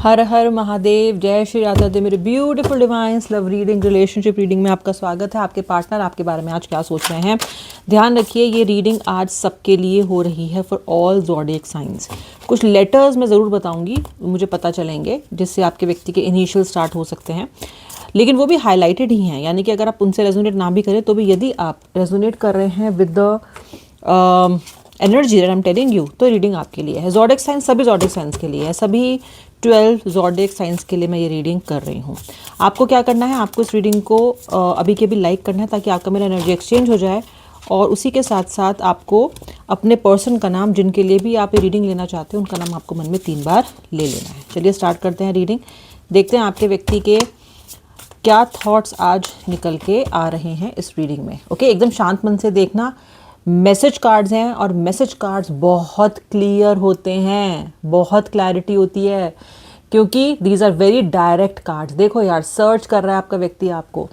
हर हर महादेव, जय श्री राधा दे मेरे beautiful divines. Love reading, relationship reading में आपका स्वागत है। आपके पार्टनर आपके बारे में आज क्या सोच रहे हैं, ध्यान रखिए। ये रीडिंग आज सबके लिए हो रही है, फॉर ऑल ज़ोडिएक साइंस। कुछ लेटर्स मैं ज़रूर बताऊंगी, मुझे पता चलेंगे, जिससे आपके व्यक्ति के इनिशियल स्टार्ट हो सकते हैं, लेकिन वो भी हाईलाइटेड ही हैं। यानी कि अगर आप उनसे रेजोनेट ना भी करें तो भी यदि आप रेजोनेट कर रहे हैं with the energy that I am telling you, तो रीडिंग आपके लिए है। ज़ोडिएक साइंस सभी ज़ोडिएक साइंस के लिए है, सभी 12 ज़ोडिएक साइंस के लिए मैं ये रीडिंग कर रही हूँ। आपको क्या करना है, आपको इस रीडिंग को अभी के भी लाइक करना है ताकि आपका मेरा एनर्जी एक्सचेंज हो जाए, और उसी के साथ साथ आपको अपने पर्सन का नाम, जिनके लिए भी आप ये रीडिंग लेना चाहते हैं, उनका नाम आपको मन में 3 बार ले लेना है। चलिए स्टार्ट करते हैं रीडिंग। देखते हैं आपके व्यक्ति के क्या थॉट्स आज निकल के आ रहे हैं इस रीडिंग में। ओके, एकदम शांत मन से देखना। मैसेज कार्ड्स हैं और मैसेज कार्ड्स बहुत क्लियर होते हैं, बहुत क्लैरिटी होती है, क्योंकि these are very direct cards. देखो यार, सर्च कर रहा है आपका व्यक्ति आपको,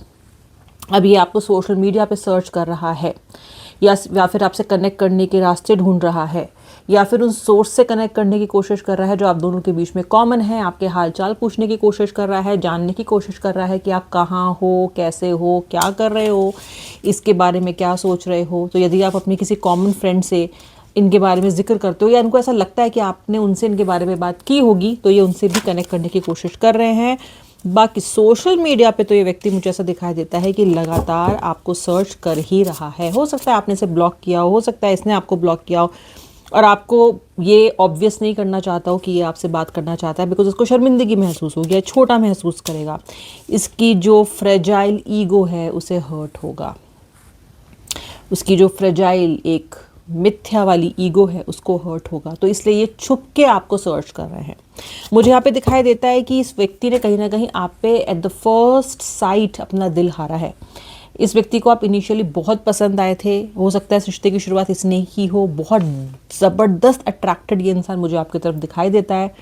अब ये आपको सोशल मीडिया पे सर्च कर रहा है, या फिर आपसे कनेक्ट करने के रास्ते ढूंढ रहा है, या फिर उन सोर्स से कनेक्ट करने की कोशिश कर रहा है जो आप दोनों के बीच में कॉमन है। आपके हालचाल पूछने की कोशिश कर रहा है, जानने की कोशिश कर रहा है कि आप कहाँ हो, कैसे हो, क्या कर रहे हो, इसके बारे में क्या सोच रहे हो। तो यदि आप अपनी किसी कॉमन फ्रेंड से इनके बारे में जिक्र करते हो, या इनको ऐसा लगता है कि आपने उनसे इनके बारे में बात की होगी, तो ये उनसे भी कनेक्ट करने की कोशिश कर रहे हैं। बाकी सोशल मीडिया पे तो ये व्यक्ति मुझे ऐसा दिखाई देता है कि लगातार आपको सर्च कर ही रहा है। हो सकता है आपने इसे ब्लॉक किया हो सकता है इसने आपको ब्लॉक किया हो, और आपको ये ऑब्वियस नहीं करना चाहता हो कि ये आपसे बात करना चाहता है, बिकॉज उसको शर्मिंदगी महसूस होगी, या छोटा महसूस करेगा। इसकी जो फ्रेजाइल ईगो है उसे हर्ट होगा, उसकी जो फ्रेजाइल एक मिथ्या वाली ईगो है उसको हर्ट होगा। तो इसलिए ये छुप के आपको सर्च कर रहे हैं। मुझे यहाँ पे दिखाई देता है कि इस व्यक्ति ने कहीं ना कहीं आप पे एट द फर्स्ट साइट अपना दिल हारा है। इस व्यक्ति को आप इनिशियली बहुत पसंद आए थे, हो सकता है इस रिश्ते की शुरुआत इसने ही हो। बहुत ज़बरदस्त अट्रैक्टेड ये इंसान मुझे आपकी तरफ दिखाई देता है।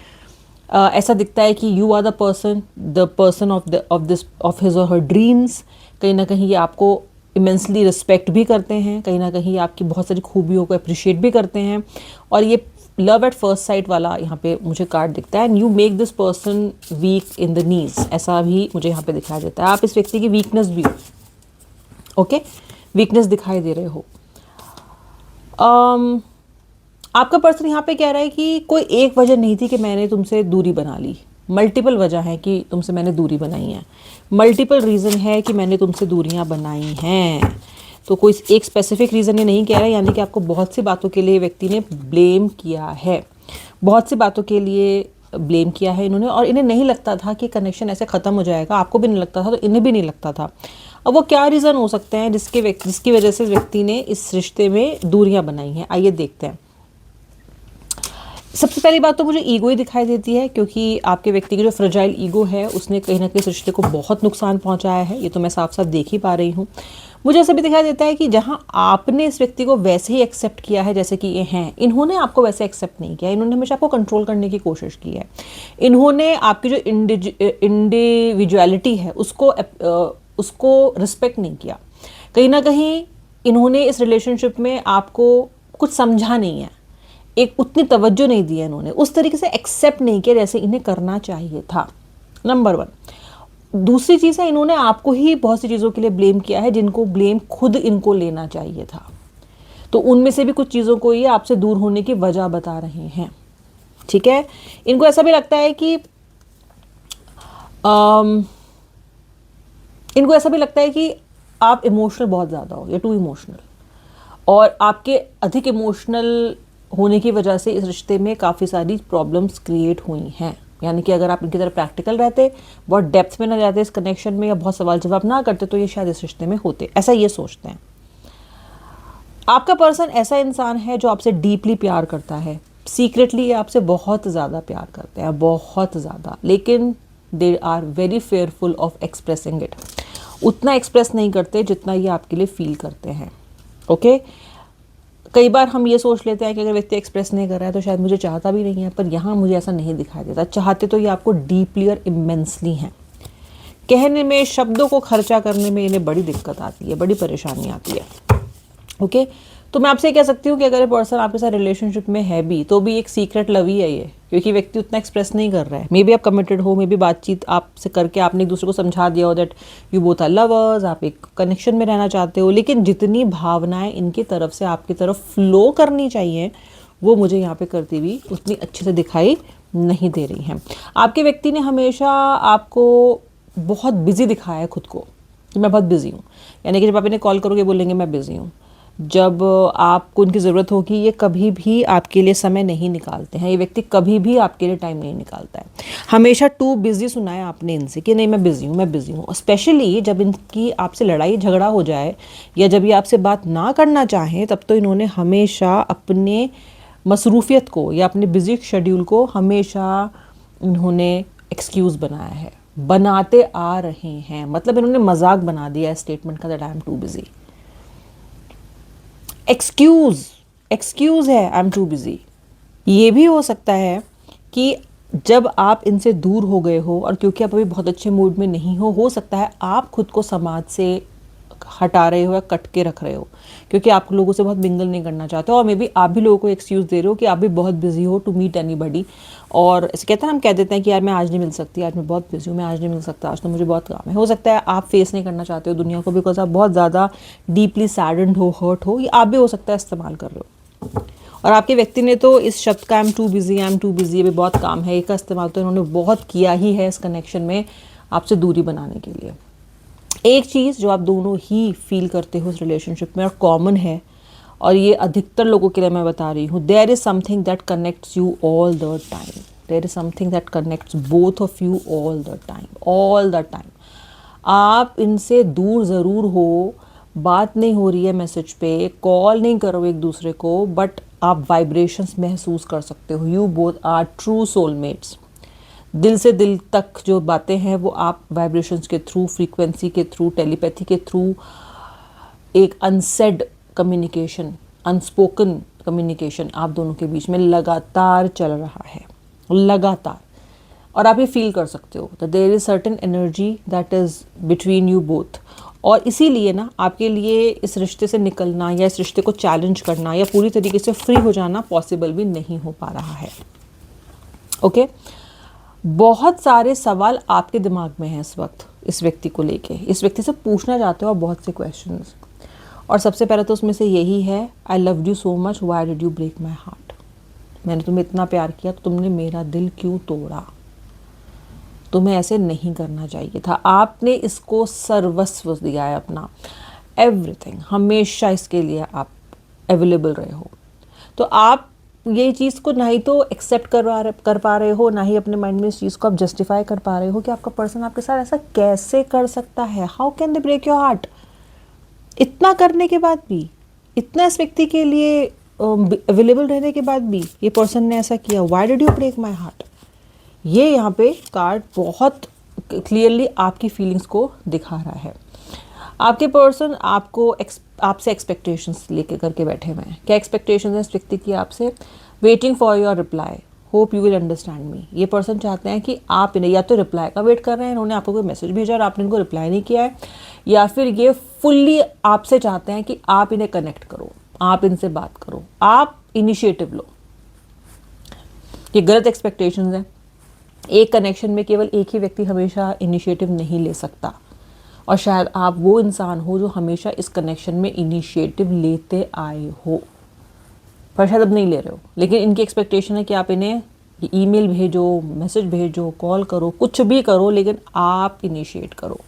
ऐसा दिखता है कि you are the person of his or her dreams. कहीं ना कहीं ये आपको इमेंसली रिस्पेक्ट भी करते हैं, कहीं ना कहीं आपकी बहुत सारी खूबियों को अप्रिशिएट भी करते हैं, और ये लव एट फर्स्ट साइट वाला यहाँ पे मुझे कार्ड दिखता है। And you make this person weak in the knees, ऐसा भी मुझे यहाँ पे दिखाई देता है। आप इस व्यक्ति की वीकनेस भी हो, ओके, वीकनेस दिखाई दे रहे हो। आपका पर्सन यहाँ पे कह रहा है कि कोई एक वजह नहीं थी कि मैंने तुमसे दूरी बना ली, मल्टीपल वजह है कि तुमसे मैंने दूरी बनाई है, मल्टीपल रीज़न है कि मैंने तुमसे दूरियां बनाई हैं। तो कोई एक स्पेसिफिक रीज़न ये नहीं कह रहा है, यानी कि आपको बहुत सी बातों के लिए व्यक्ति ने ब्लेम किया है, बहुत सी बातों के लिए ब्लेम किया है इन्होंने, और इन्हें नहीं लगता था कि कनेक्शन ऐसे ख़त्म हो जाएगा। आपको भी नहीं लगता था, तो इन्हें भी नहीं लगता था। अब वो क्या रीज़न हो सकते हैं जिसकी वजह से व्यक्ति ने इस रिश्ते में दूरियां बनाई हैं, आइए देखते हैं। सबसे पहली बात तो मुझे ईगो ही दिखाई देती है, क्योंकि आपके व्यक्ति की जो फ्रेजाइल ईगो है उसने कहीं ना कहीं इस रिश्ते को बहुत नुकसान पहुंचाया है। ये तो मैं साफ साफ देख ही पा रही हूँ। मुझे ऐसा भी दिखाई देता है कि जहाँ आपने इस व्यक्ति को वैसे ही एक्सेप्ट किया है जैसे कि ये हैं, इन्होंने आपको वैसे एक्सेप्ट नहीं किया। इन्होंने हमेशा आपको कंट्रोल करने की कोशिश की है। इन्होंने आपकी जो इंडिविजुअलिटी है उसको रिस्पेक्ट नहीं किया। कहीं ना कहीं इन्होंने इस रिलेशनशिप में आपको कुछ समझा नहीं है, एक उतनी तवज्जो नहीं दी है, इन्होंने उस तरीके से एक्सेप्ट नहीं किया जैसे इन्हें करना चाहिए था, नंबर 1। दूसरी चीज़ है, इन्होंने आपको ही बहुत सी चीज़ों के लिए ब्लेम किया है जिनको ब्लेम खुद इनको लेना चाहिए था। तो उनमें से भी कुछ चीज़ों को ये आपसे दूर होने की वजह बता रहे हैं, ठीक है। इनको ऐसा भी लगता है कि इनको ऐसा भी लगता है कि आप इमोशनल बहुत ज़्यादा हो, या टू इमोशनल, और आपके अधिक इमोशनल होने की वजह से इस रिश्ते में काफ़ी सारी प्रॉब्लम्स क्रिएट हुई हैं। यानी कि अगर आप इनकी तरह प्रैक्टिकल रहते, बहुत डेप्थ में ना जाते इस कनेक्शन में, या बहुत सवाल जवाब ना करते, तो ये शायद इस रिश्ते में होते, ऐसा ये सोचते हैं। आपका पर्सन ऐसा इंसान है जो आपसे डीपली प्यार करता है, सीक्रेटली ये आपसे बहुत ज़्यादा प्यार करते हैं, बहुत ज़्यादा, लेकिन they are very fearful of expressing it. उतना एक्सप्रेस नहीं करते जितना ये आपके लिए फील करते हैं, ओके। कई बार हम ये सोच लेते हैं कि अगर व्यक्ति एक्सप्रेस नहीं कर रहा है तो शायद मुझे चाहता भी नहीं है, पर यहाँ मुझे ऐसा नहीं दिखाई देता। चाहते तो ये आपको डीपली और इमेंसली हैं। कहने में, शब्दों को खर्चा करने में इन्हें बड़ी दिक्कत आती है, बड़ी परेशानी आती है, ओके। तो मैं आपसे ये कह सकती हूँ कि अगर ये पर्सन आपके साथ रिलेशनशिप में है भी तो भी एक सीक्रेट लव ही है ये, क्योंकि व्यक्ति उतना एक्सप्रेस नहीं कर रहा है। मे बी आप कमिटेड हो, मे बी बातचीत आपसे करके आपने एक दूसरे को समझा दिया हो that you both are lovers, आप एक कनेक्शन में रहना चाहते हो, लेकिन जितनी भावनाएं इनकी तरफ से आपकी तरफ फ्लो करनी चाहिए वो मुझे यहाँ पे करती हुई उतनी अच्छे से दिखाई नहीं दे रही हैं। आपके व्यक्ति ने हमेशा आपको बहुत बिजी दिखाया है खुद को कि मैं बहुत बिजी हूँ, यानी कि जब आप इन्हें कॉल करोगे बोलेंगे मैं बिजी हूँ। जब आपको उनकी ज़रूरत होगी ये कभी भी आपके लिए समय नहीं निकालते हैं, ये व्यक्ति कभी भी आपके लिए टाइम नहीं निकालता है। हमेशा टू बिजी सुना है आपने इनसे कि नहीं मैं बिजी हूँ, मैं बिजी हूँ। स्पेशली जब इनकी आपसे लड़ाई झगड़ा हो जाए या जब ये आपसे बात ना करना चाहें तब तो इन्होंने हमेशा अपने मसरूफियत को या अपने बिजी शेड्यूल को हमेशा इन्होंने एक्सक्यूज़ बनाया है, बनाते आ रहे हैं। मतलब इन्होंने मजाक बना दिया है स्टेटमेंट का that I am too busy. Excuse है आई एम टू बिजी। ये भी हो सकता है कि जब आप इनसे दूर हो गए हो और क्योंकि आप अभी बहुत अच्छे मूड में नहीं हो सकता है आप खुद को समाज से हटा रहे हो या कट के रख रहे हो क्योंकि आप लोगों से बहुत मिंगल नहीं करना चाहते हो, और मे बी आप भी लोगों को एक्सक्यूज दे रहे हो कि आप भी बहुत बिजी हो टू मीट एनीबडी। और ऐसे कहते हैं, हम कह देते हैं कि यार मैं आज नहीं मिल सकती, आज मैं बहुत बिजी हूँ, मैं आज नहीं मिल सकता, आज तो मुझे बहुत काम है। हो सकता है आप फेस नहीं करना चाहते हो दुनिया को बिकॉज आप बहुत ज़्यादा डीपली सैडेंड हो, हर्ट हो, ये आप भी हो सकता है इस्तेमाल कर रहे हो। और आपके व्यक्ति ने तो इस शब्द का आई एम टू बिजी अभी बहुत काम है, का इस्तेमाल तो इन्होंने बहुत किया ही है इस कनेक्शन में आपसे दूरी बनाने के लिए। एक चीज़ जो आप दोनों ही फील करते हो इस रिलेशनशिप में और कॉमन है, और ये अधिकतर लोगों के लिए मैं बता रही हूँ, there is something that connects you all the time. There is something that connects both of you all the time. आप इनसे दूर ज़रूर हो, बात नहीं हो रही है मैसेज पे, कॉल नहीं करो एक दूसरे को, बट आप वाइब्रेशंस महसूस कर सकते हो। You both are true soulmates. दिल से दिल तक जो बातें हैं वो आप वाइब्रेशंस के थ्रू, फ्रीक्वेंसी के थ्रू, टेलीपैथी के थ्रू, एक अनसेड कम्युनिकेशन, अनस्पोकन कम्युनिकेशन आप दोनों के बीच में लगातार चल रहा है, लगातार। और आप ये फील कर सकते हो that there is certain energy that is between you both. और इसीलिए ना आपके लिए इस रिश्ते से निकलना या इस रिश्ते को चैलेंज करना या पूरी तरीके से फ्री हो जाना पॉसिबल भी नहीं हो पा रहा है। ओके बहुत सारे सवाल आपके दिमाग में हैं इस वक्त इस व्यक्ति को लेके, इस व्यक्ति से पूछना चाहते हो आप बहुत से क्वेश्चंस। और सबसे पहले तो उसमें से यही है, I loved you so much, why did you break my heart. मैंने तुम्हें इतना प्यार किया तो तुमने मेरा दिल क्यों तोड़ा, तुम्हें ऐसे नहीं करना चाहिए था। आपने इसको सर्वस्व दिया है अपना, एवरीथिंग, हमेशा इसके लिए आप अवेलेबल रहे हो। तो आप ये चीज़ को ना ही तो एक्सेप्ट कर पा रहे हो, ना ही अपने माइंड में इस चीज़ को आप जस्टिफाई कर पा रहे हो कि आपका पर्सन आपके साथ ऐसा कैसे कर सकता है। How can they break your heart. इतना करने के बाद भी, इतना इस व्यक्ति के लिए अवेलेबल रहने के बाद भी ये पर्सन ने ऐसा किया। Why did you break my heart. ये यहाँ पे कार्ड बहुत क्लियरली आपकी फीलिंग्स को दिखा रहा है। आपके पर्सन आपसे एक्सपेक्टेशंस लेके करके बैठे हुए हैं। क्या एक्सपेक्टेशंस है इस व्यक्ति की आपसे? Waiting for your reply, hope you will understand me. ये पर्सन चाहते हैं कि आप इन्हें या तो रिप्लाई का वेट कर रहे हैं, इन्होंने आपको कोई मैसेज भेजा और आपने इनको रिप्लाई नहीं किया है, या फिर ये फुल्ली आपसे चाहते हैं कि आप इन्हें कनेक्ट करो, आप इनसे बात करो, आप इनिशिएटिव लो। ये गलत एक्सपेक्टेशंस हैं। एक कनेक्शन में केवल एक ही व्यक्ति हमेशा इनिशिएटिव नहीं ले सकता, और शायद आप वो इंसान हो जो हमेशा इस कनेक्शन में इनिशिएटिव लेते आए हो, पर शायद अब नहीं ले रहे हो। लेकिन इनकी एक्सपेक्टेशन है कि आप इन्हें ईमेल भेजो, मैसेज भेजो, कॉल करो, कुछ भी करो, लेकिन आप इनिशिएट करो।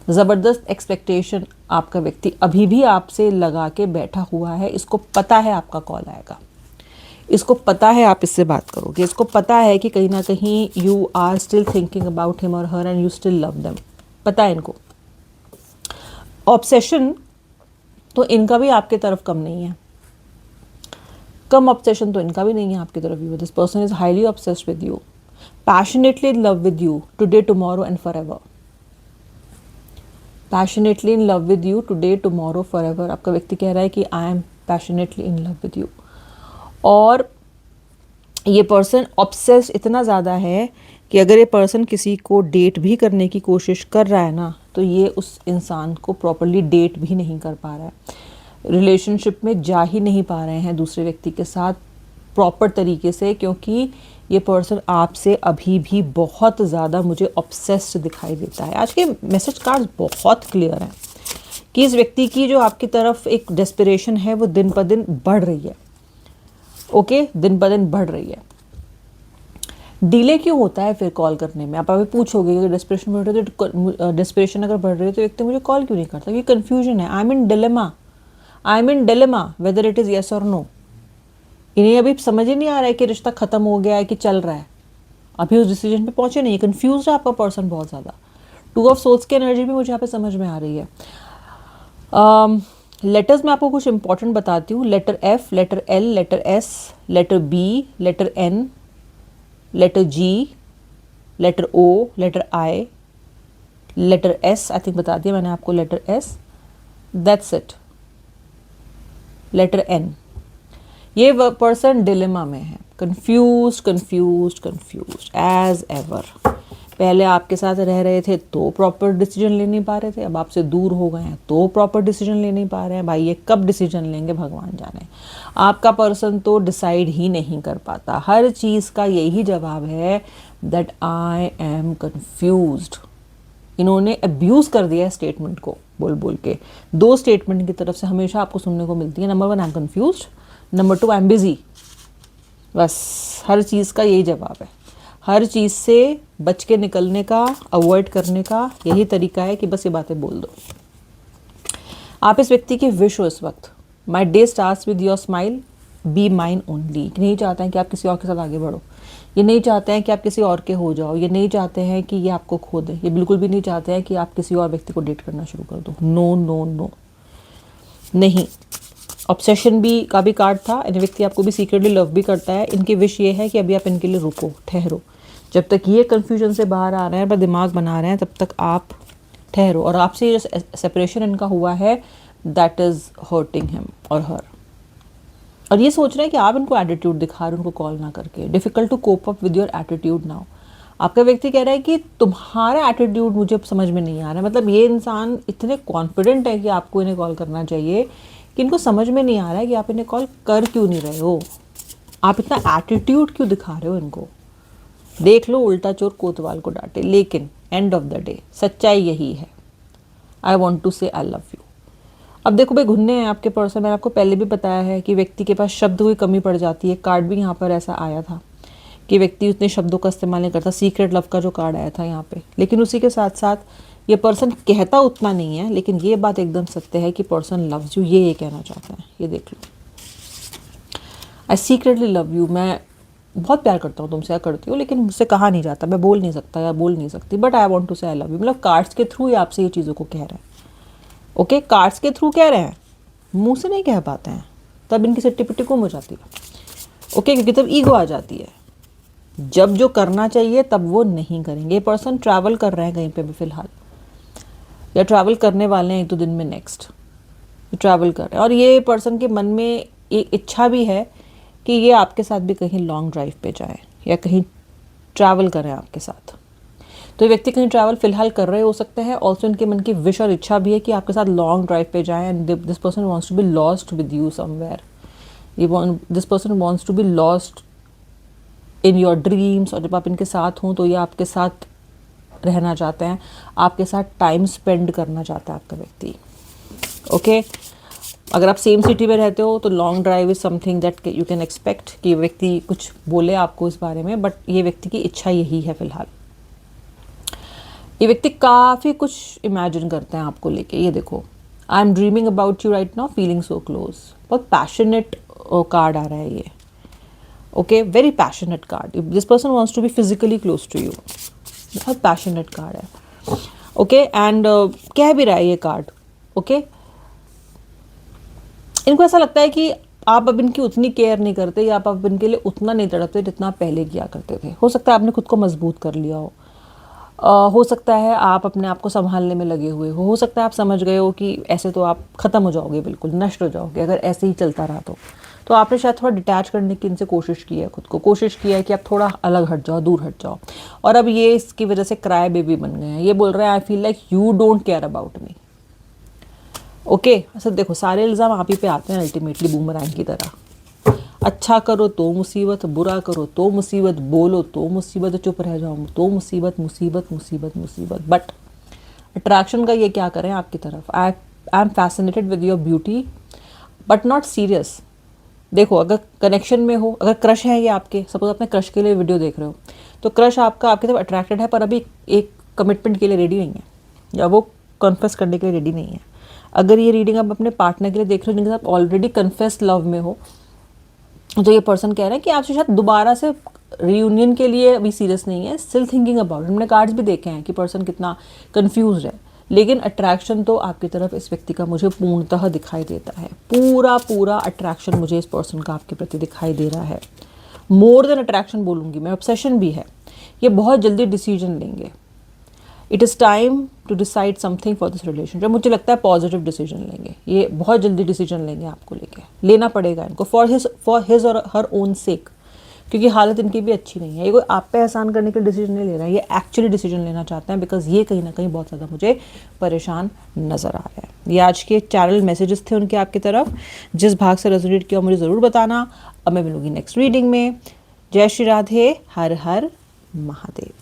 ज़बरदस्त एक्सपेक्टेशन आपका व्यक्ति अभी भी आपसे लगा के बैठा हुआ है। इसको पता है आपका कॉल आएगा, इसको पता है आप इससे बात करोगे, इसको पता है कि कहीं ना कहीं you are still thinking about him और her and you still love them, पता है इनको। ऑब्सेशन तो इनका भी आपके तरफ कम नहीं है, कम ऑब्सेशन तो इनका भी नहीं है आपकी तरफ भी। This person is highly obsessed with you, passionately in love with you today, tomorrow and forever. Passionately in love with you today, tomorrow, forever. आपका व्यक्ति कह रहा है कि I am passionately in love with you. और ये person obsessed इतना ज़्यादा है कि अगर ये पर्सन किसी को डेट भी करने की कोशिश कर रहा है ना, तो ये उस इंसान को प्रॉपरली डेट भी नहीं कर पा रहा है। रिलेशनशिप में जा ही नहीं पा रहे हैं दूसरे व्यक्ति के साथ प्रॉपर तरीके से, क्योंकि ये पर्सन आपसे अभी भी बहुत ज़्यादा मुझे ऑब्सेस्ड दिखाई देता है। आज के मैसेज कार्ड्स बहुत क्लियर हैं कि इस व्यक्ति की जो आपकी तरफ एक डेस्परेशन है वो दिन ब दिन बढ़ रही है। ओके, दिन ब दिन बढ़ रही है। डिले क्यों होता है फिर कॉल करने में? आप अभी पूछोगे कि डेस्परेशन बढ़ रही है, तो डेस्परेशन अगर बढ़ रही है तो व्यक्ति मुझे कॉल क्यों नहीं करता? ये कन्फ्यूजन है। I am in dilemma whether it is yes और नो। इन्हें अभी समझ ही नहीं आ रहा है कि रिश्ता खत्म हो गया है कि चल रहा है, अभी उस डिसीजन पे पहुंचे नहीं। कंफ्यूज है आपका पर्सन बहुत ज़्यादा। 2 ऑफ सोर्स की एनर्जी भी मुझे यहाँ पे समझ में आ रही है। लेटर्स में आपको कुछ इंपॉर्टेंट बताती हूँ। Letter F, letter L, letter S, letter B, letter N, letter G, letter O, letter I, letter S. I think बता दिया मैंने आपको letter S. That's it. Letter N. ये पर्सन डिलेमा में है, कंफ्यूज एज एवर। पहले आपके साथ रह रहे थे तो प्रॉपर डिसीजन ले नहीं पा रहे थे, अब आपसे दूर हो गए हैं तो प्रॉपर डिसीजन ले नहीं पा रहे हैं। भाई ये कब डिसीजन लेंगे भगवान जाने। आपका पर्सन तो डिसाइड ही नहीं कर पाता। हर चीज़ का यही जवाब है दैट आई एम कन्फ्यूज्ड। इन्होंने अब्यूज़ कर दिया है स्टेटमेंट को बोल बोल के। 2 स्टेटमेंट की तरफ से हमेशा आपको सुनने को मिलती है। Number 1 I am confused, number 2 I am busy. बस हर चीज़ का यही जवाब है। हर चीज़ से बच के निकलने का, अवॉइड करने का यही तरीका है कि बस ये बातें बोल दो। आप इस व्यक्ति की विश हो इस वक्त। My day starts with your smile, be mine only. नहीं चाहते हैं कि आप किसी और के साथ आगे बढ़ो। ये नहीं चाहते हैं कि आप किसी और के हो जाओ। ये नहीं चाहते हैं कि ये आपको खो दे। ये बिल्कुल भी नहीं चाहते हैं कि आप किसी और व्यक्ति को डेट करना शुरू कर दो। नो नो नो, नहीं। ऑब्सेशन भी का भी कार्ड था। ये व्यक्ति आपको भी सीक्रेटली लव भी करता है। इनकी विश ये है कि अभी आप इनके लिए रुको, ठहरो। जब तक ये कन्फ्यूजन से बाहर आ रहे हैं, पर दिमाग बना रहे हैं, तब तक आप ठहरो। और आपसे जो सेपरेशन इनका हुआ है दैट इज़ हर्टिंग हिम और हर। और ये सोच रहे हैं कि आप इनको एटीट्यूड दिखा रहे हो उनको कॉल ना करके। Difficult to cope up with your attitude now. आपका व्यक्ति कह रहा है कि तुम्हारा एटीट्यूड मुझे समझ में नहीं आ रहा है। मतलब ये इंसान इतने कॉन्फिडेंट है कि आपको इन्हें कॉल करना चाहिए कि इनको समझ में नहीं आ रहा है कि आप इन्हें कॉल कर क्यों नहीं रहे हो। आप इतना एटीट्यूड क्यों दिखा रहे हो इनको। देख लो, उल्टा चोर कोतवाल को डांटे। लेकिन एंड ऑफ द डे सच्चाई यही है। आई वॉन्ट टू से आई लव यू। अब देखो भाई, घुन्ने हैं आपके पर्सन। मैंने आपको पहले भी बताया है कि व्यक्ति के पास शब्द की कमी पड़ जाती है। कार्ड भी यहाँ पर ऐसा आया था कि व्यक्ति उतने शब्दों का इस्तेमाल नहीं करता। सीक्रेट लव का जो कार्ड आया था यहाँ पे। लेकिन उसी के साथ साथ ये पर्सन कहता उतना नहीं है, लेकिन ये बात एकदम सत्य है कि पर्सन लव्स यू। ये कहना चाहता है। ये देख लो, आई सीक्रेटली लव यू। मैं बहुत प्यार करता हूँ तुमसे, या करती हूँ, लेकिन मुझसे कहा नहीं जाता। मैं बोल नहीं सकता या बोल नहीं सकती, बट आई वॉन्ट टू से आई लव यू। मतलब कार्ड्स के थ्रू ही आपसे ये चीज़ों को कह रहे हैं। ओके, कार्ड्स के थ्रू कह रहे हैं, मुंह से नहीं कह पाते हैं। तब इनकी सिट्टी पिट्टी गुम हो जाती है। ओके, क्योंकि तब ईगो आ जाती है। जब जो करना चाहिए तब वो नहीं करेंगे। ये पर्सन ट्रैवल कर रहे हैं कहीं पे भी फिलहाल, या ट्रैवल करने वाले हैं 1-2 दिन में। नेक्स्ट ट्रैवल कर रहे हैं। और ये पर्सन के मन में एक इच्छा भी है कि ये आपके साथ भी कहीं लॉन्ग ड्राइव पे जाए या कहीं ट्रैवल करें आपके साथ। तो ये व्यक्ति कहीं ट्रैवल फिलहाल कर रहे हो सकते हैं। ऑल्सो इनके मन की विश और इच्छा भी है कि आपके साथ लॉन्ग ड्राइव पे जाएं। And this person wants to be lost with you somewhere. This person wants to be lost in your dreams. और जब आप इनके साथ हों तो ये आपके साथ रहना चाहते हैं, आपके साथ टाइम स्पेंड करना चाहता है आपका व्यक्ति। ओके, अगर आप सेम सिटी में रहते हो तो long drive is something that you can expect कि व्यक्ति कुछ बोले आपको इस बारे में, बट ये व्यक्ति की इच्छा यही है फिलहाल। ये व्यक्ति काफ़ी कुछ इमेजिन करते हैं आपको लेके। ये देखो, I am dreaming about you right now, feeling so close. बहुत पैशनेट कार्ड आ रहा है ये। Okay, very passionate card. This person wants to be physically close to you. बहुत पैशनेट कार्ड है। ओके, एंड कह भी रहा है ये कार्ड। ओके, इनको ऐसा लगता है कि आप अब इनकी उतनी केयर नहीं करते, या आप अब इनके लिए उतना नहीं तड़पते जितना आप पहले किया करते थे। हो सकता है आपने खुद को मजबूत कर लिया हो सकता है आप अपने आप को संभालने में लगे हुए हो सकता है आप समझ गए हो कि ऐसे तो आप ख़त्म हो जाओगे, बिल्कुल नष्ट हो जाओगे अगर ऐसे ही चलता रहा तो आपने शायद थोड़ा डिटैच करने की इनसे कोशिश की है, खुद को कोशिश किया है कि आप थोड़ा अलग हट जाओ, दूर हट जाओ। और अब ये इसकी वजह से क्राई बेबी बन गए हैं। ये बोल रहे हैं I feel like you don't care about me. Okay अच्छा देखो, सारे इल्ज़ाम आप ही पे आते हैं अल्टीमेटली बूमरैंग की तरह। अच्छा करो तो मुसीबत, बुरा करो तो मुसीबत, बोलो तो मुसीबत, चुप रह जाओ तो मुसीबत, मुसीबत मुसीबत मुसीबत। बट अट्रैक्शन का ये क्या करें आपकी तरफ। I am fascinated with your beauty but not serious. देखो अगर कनेक्शन में हो, अगर क्रश है ये आपके, सपोज अपने क्रश के लिए वीडियो देख रहे हो, तो क्रश आपका आपकी तरफ अट्रैक्टेड है पर अभी एक कमिटमेंट के लिए रेडी नहीं है, या वो कन्फेस करने के लिए रेडी नहीं है। अगर ये रीडिंग आप अपने पार्टनर के लिए देख रहे हो जिनके साथ ऑलरेडी कन्फेस लव में हो, तो ये पर्सन कह रहे हैं कि आपसे शायद दोबारा से रियूनियन के लिए अभी सीरियस नहीं है, स्टिल थिंकिंग अबाउट। हमने कार्ड्स भी देखे हैं कि पर्सन कितना कंफ्यूज है, लेकिन अट्रैक्शन तो आपकी तरफ इस व्यक्ति का मुझे पूर्णतः दिखाई देता है। पूरा पूरा अट्रैक्शन मुझे इस पर्सन का आपके प्रति दिखाई दे रहा है। मोर देन अट्रैक्शन बोलूँगी मैं, ऑब्सेशन भी है। ये बहुत जल्दी डिसीजन लेंगे। It is time to decide something for this relationship. मुझे लगता है पॉजिटिव डिसीजन लेंगे, ये बहुत जल्दी डिसीजन लेंगे आपको लेके, लेना पड़ेगा इनको for his or her own सेक, क्योंकि हालत इनकी भी अच्छी नहीं है। ये कोई आप पे एहसान करने के लिए डिसीजन नहीं ले रहा है, ये एक्चुअली डिसीजन लेना चाहते हैं, बिकॉज ये कहीं ना कहीं बहुत ज़्यादा मुझे परेशान नज़र आ रहा है। ये आज के चैनल मैसेजेस थे उनके आपकी तरफ। जिस भाग से रेजोनेट किया मुझे ज़रूर बताना। अब मैं मिलूंगी नेक्स्ट रीडिंग में। जय श्री राधे, हर हर महादेव।